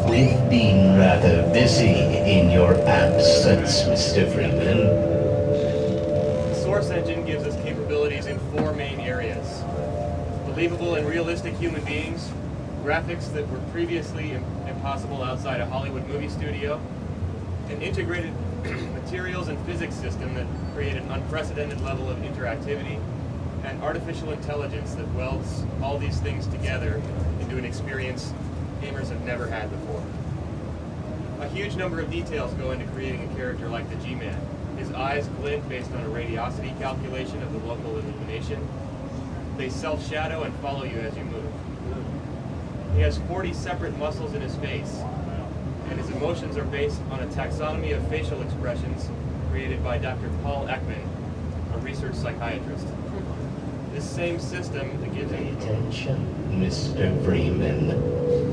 We've been rather busy in your absence, Mr. Freeman. The Source Engine gives us capabilities in 4 main areas. Believable and realistic human beings, graphics that were previously impossible outside a Hollywood movie studio, an integrated materials and physics system that create an unprecedented level of interactivity, and artificial intelligence that welds all these things together into an experience gamers have never had before. A huge number of details go into creating a character like the G-Man. His eyes glint based on a radiosity calculation of the local illumination. They self-shadow and follow you as you move. He has 40 separate muscles in his face, and his emotions are based on a taxonomy of facial expressions created by Dr. Paul Ekman, a research psychiatrist. This same system that gives him... Attention, Mr. Freeman.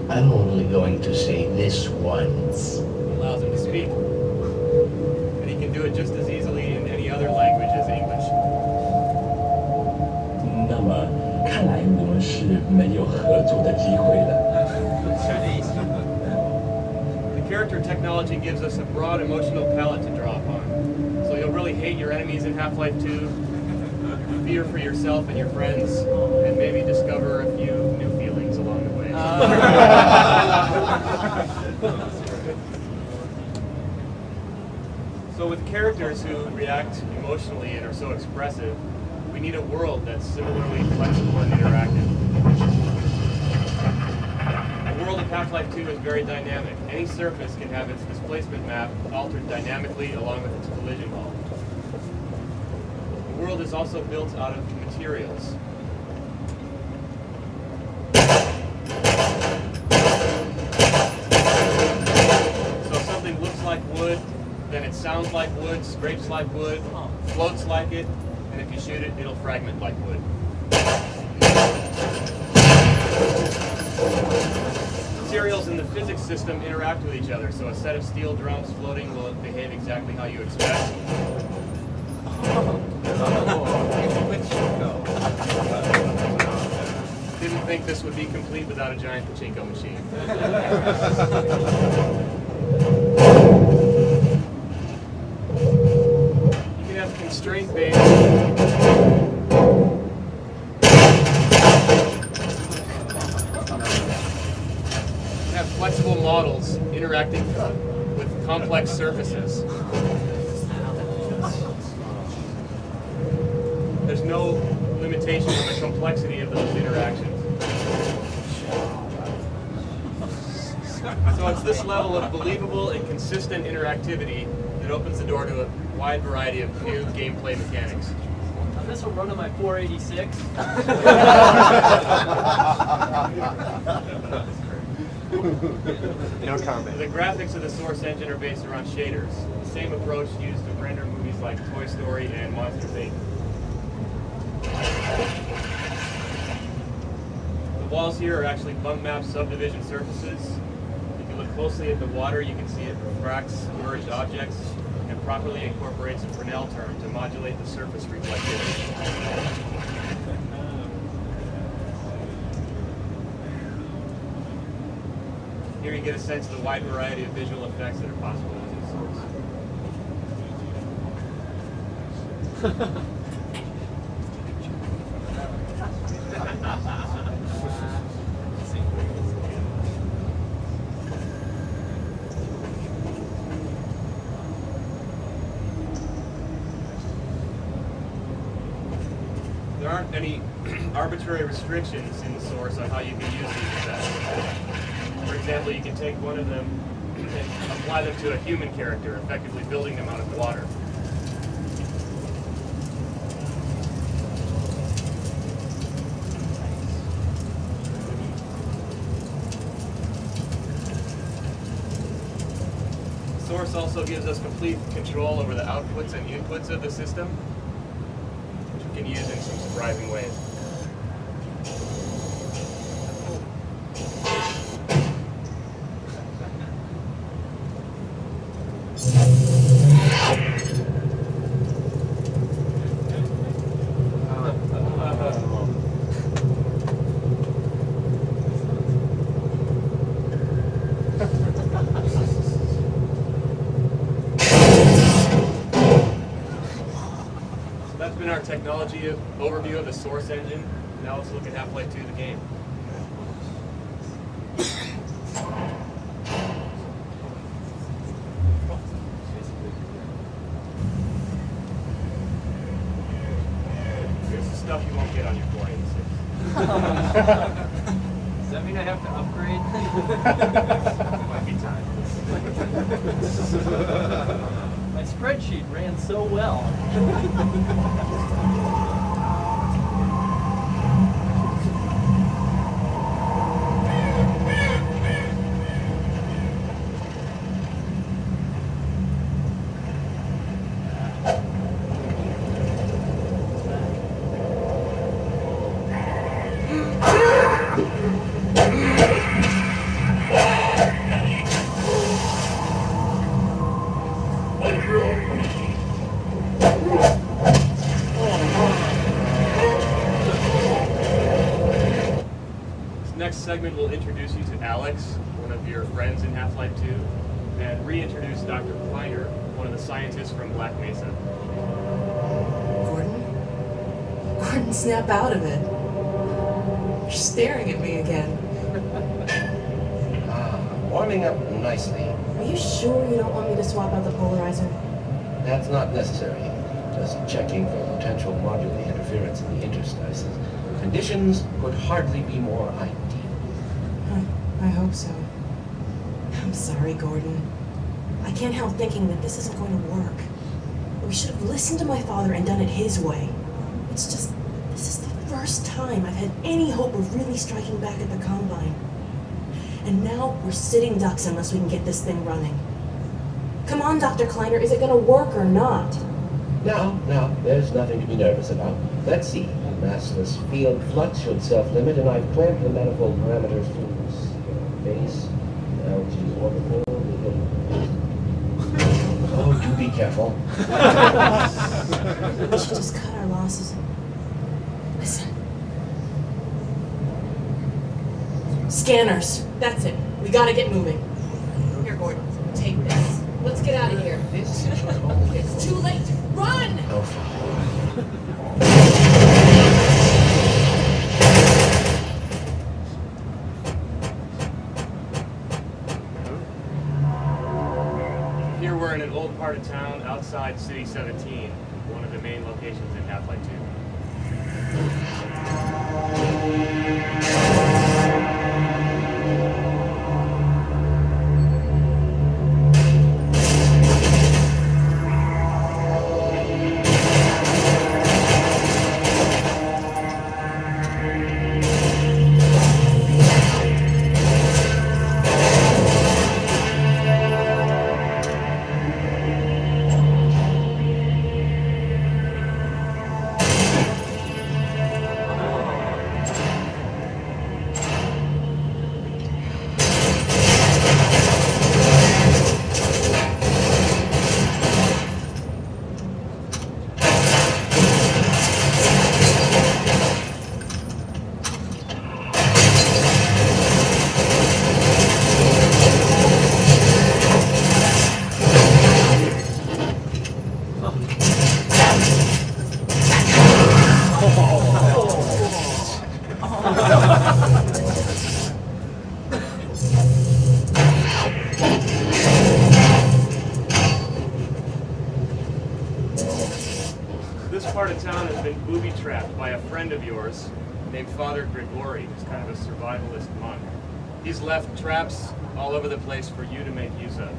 I'm only going to say this once. Allows him to speak. And he can do it just as easily in any other language as English. 那么，看来我们是没有合作的机会了。 The character technology gives us a broad emotional palette to draw upon. So you'll really hate your enemies in Half-Life 2, fear for yourself and your friends, and maybe discover a few new feelings along the way. So with characters who react emotionally and are so expressive, we need a world that's similarly flexible and interactive. The world of Half-Life 2 is very dynamic. Any surface can have its displacement map altered dynamically along with its collision hull. The world is also built out of materials. So if something looks like wood, then it sounds like wood, scrapes like wood, floats like it, and if you shoot it, it'll fragment like wood. Materials in the physics system interact with each other, so a set of steel drums floating will behave exactly how you expect. Didn't think this would be complete without a giant pachinko machine. You can have constraint-based flexible models interacting with complex surfaces. There's no limitation on the complexity of those interactions. So it's this level of believable and consistent interactivity that opens the door to a wide variety of new gameplay mechanics. This will run on my 486. No comment. The graphics of the Source Engine are based around shaders, the same approach used to render movies like Toy Story and Monsters, Inc. The walls here are actually bump map subdivision surfaces. If you look closely at the water, you can see it refracts merged objects and properly incorporates a Fresnel term to modulate the surface reflectivity. Here you get a sense of the wide variety of visual effects that are possible with Source. There aren't any arbitrary restrictions in the Source on how you can use these effects. For example, you can take one of them and apply them to a human character, effectively building them out of water. Source also gives us complete control over the outputs and inputs of the system, which we can use in some surprising ways. been our technology overview of the Source engine. Now let's look at Half-Life 2, the game. Here's the stuff you won't get on your 486. Does that mean I have to upgrade? Might be time. My spreadsheet ran so well. Next segment will introduce you to Alex, one of your friends in Half-Life 2, and reintroduce Dr. Kleiner, one of the scientists from Black Mesa. Gordon? Gordon, snap out of it. You're staring at me again. Warming up nicely. Are you sure you don't want me to swap out the polarizer? That's not necessary. Just checking for potential modular interference in the interstices. Conditions could hardly be more ideal. I hope so. I'm sorry, Gordon. I can't help thinking that this isn't going to work. We should have listened to my father and done it his way. It's just, this is the first time I've had any hope of really striking back at the Combine. And now we're sitting ducks unless we can get this thing running. Come on, Dr. Kleiner, is it going to work or not? No, there's nothing to be nervous about. Let's see. Massless field flux should self-limit, and I've clamped the manifold parameters to base, LG orbital. Oh, do be careful. We should just cut our losses. Listen. Scanners. That's it. We gotta get moving. Here, Gordon. Take this. Let's get out of here. This It's too late. Run! Oh, fine. Here we're in an old part of town outside City 17, one of the main locations in Half-Life 2. This part of town has been booby-trapped by a friend of yours named Father Grigori, who's kind of a survivalist monk. He's left traps all over the place for you to make use of.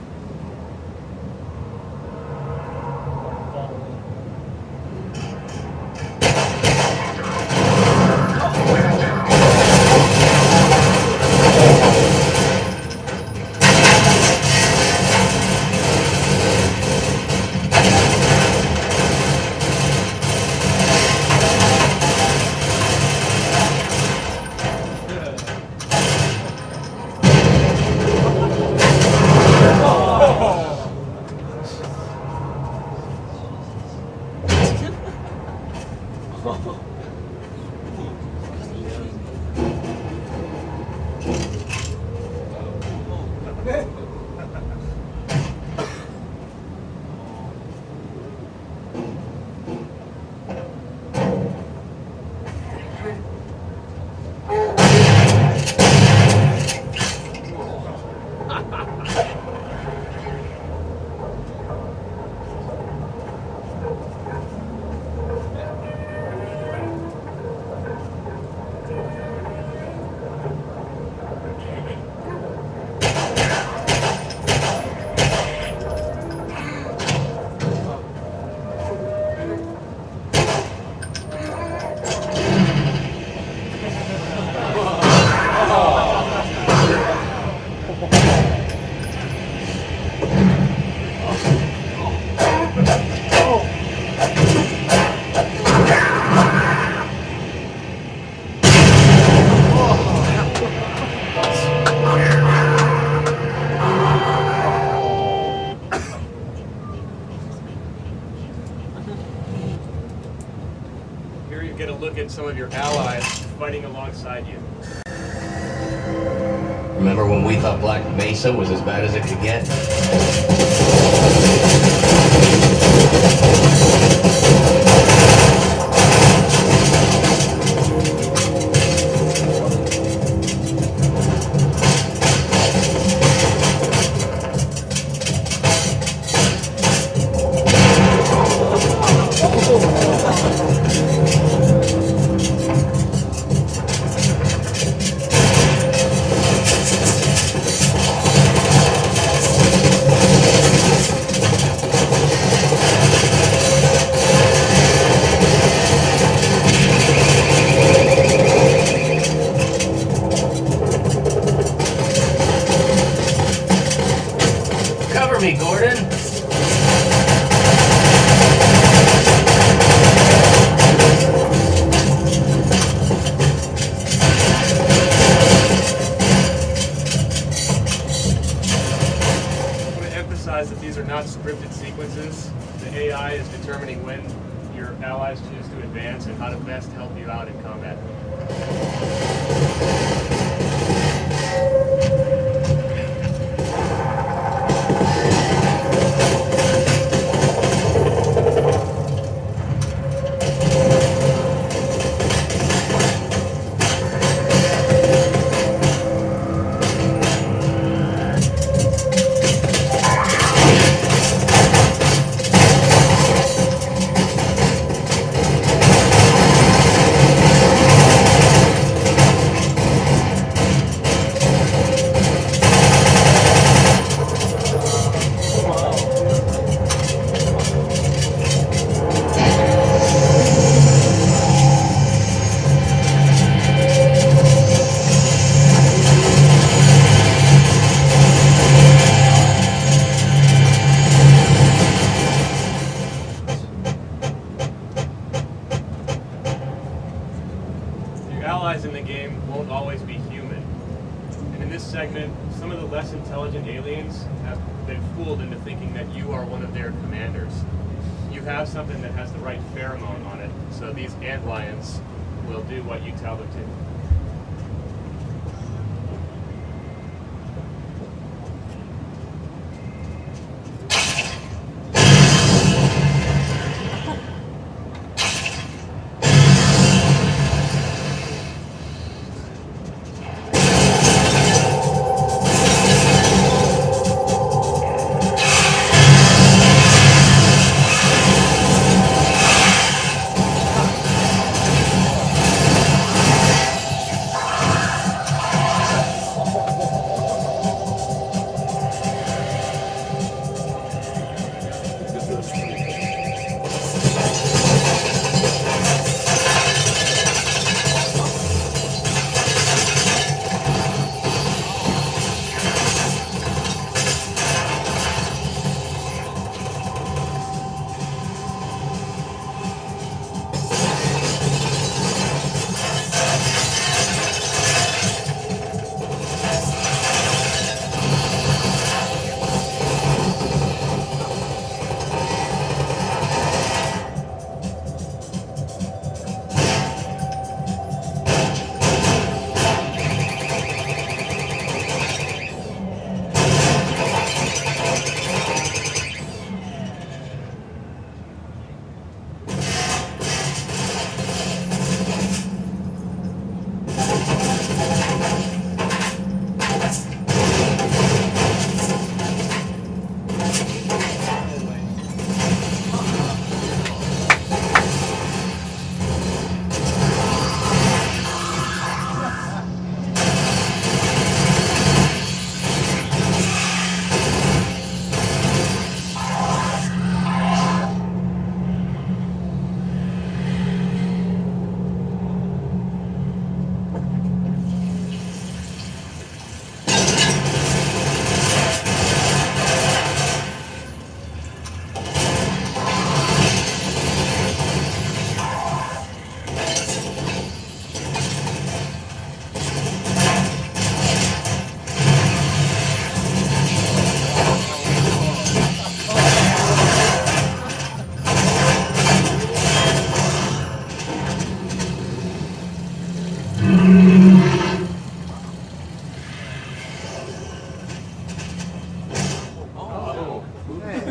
some of your allies fighting alongside you. Remember when we thought Black Mesa was as bad as it could get? Cover me, Gordon. That these are not scripted sequences. The AI is determining when your allies choose to advance and how to best help you out in combat. Allies in the game won't always be human. And in this segment, some of the less intelligent aliens have been fooled into thinking that you are one of their commanders. You have something that has the right pheromone on it, so these antlions will do what you tell them to.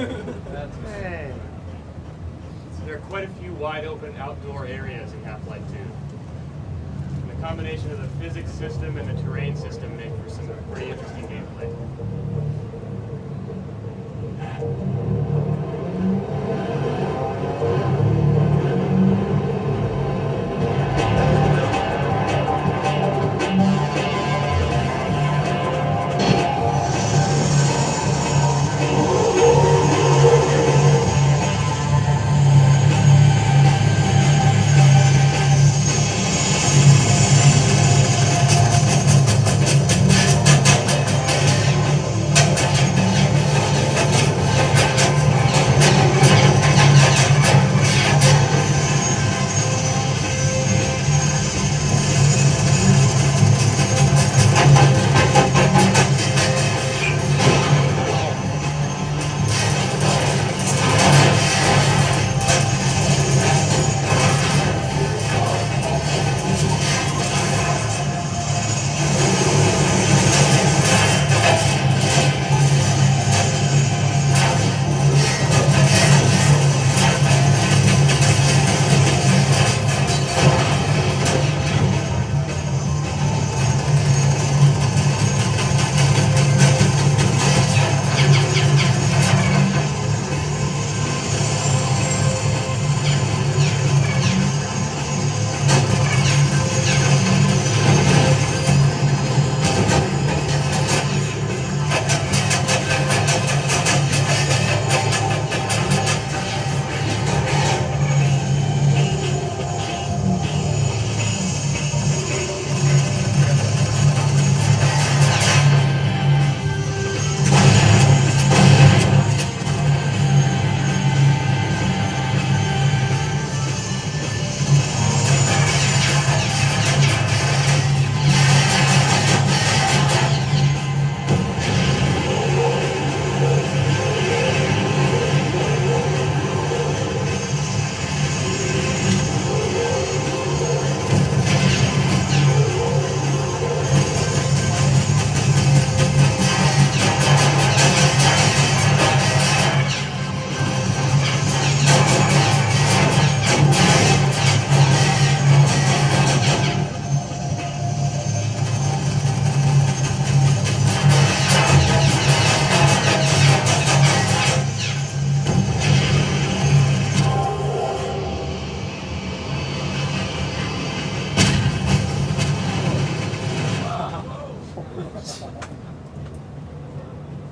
That's Hey. So there are quite a few wide open outdoor areas in Half-Life 2. And the combination of the physics system and the terrain system make for some pretty interesting gameplay.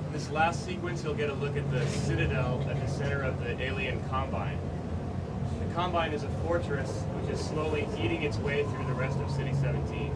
In this last sequence, you'll get a look at the Citadel at the center of the alien Combine. The Combine is a fortress which is slowly eating its way through the rest of City 17.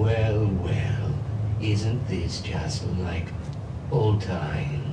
Well, well, isn't this just like old times?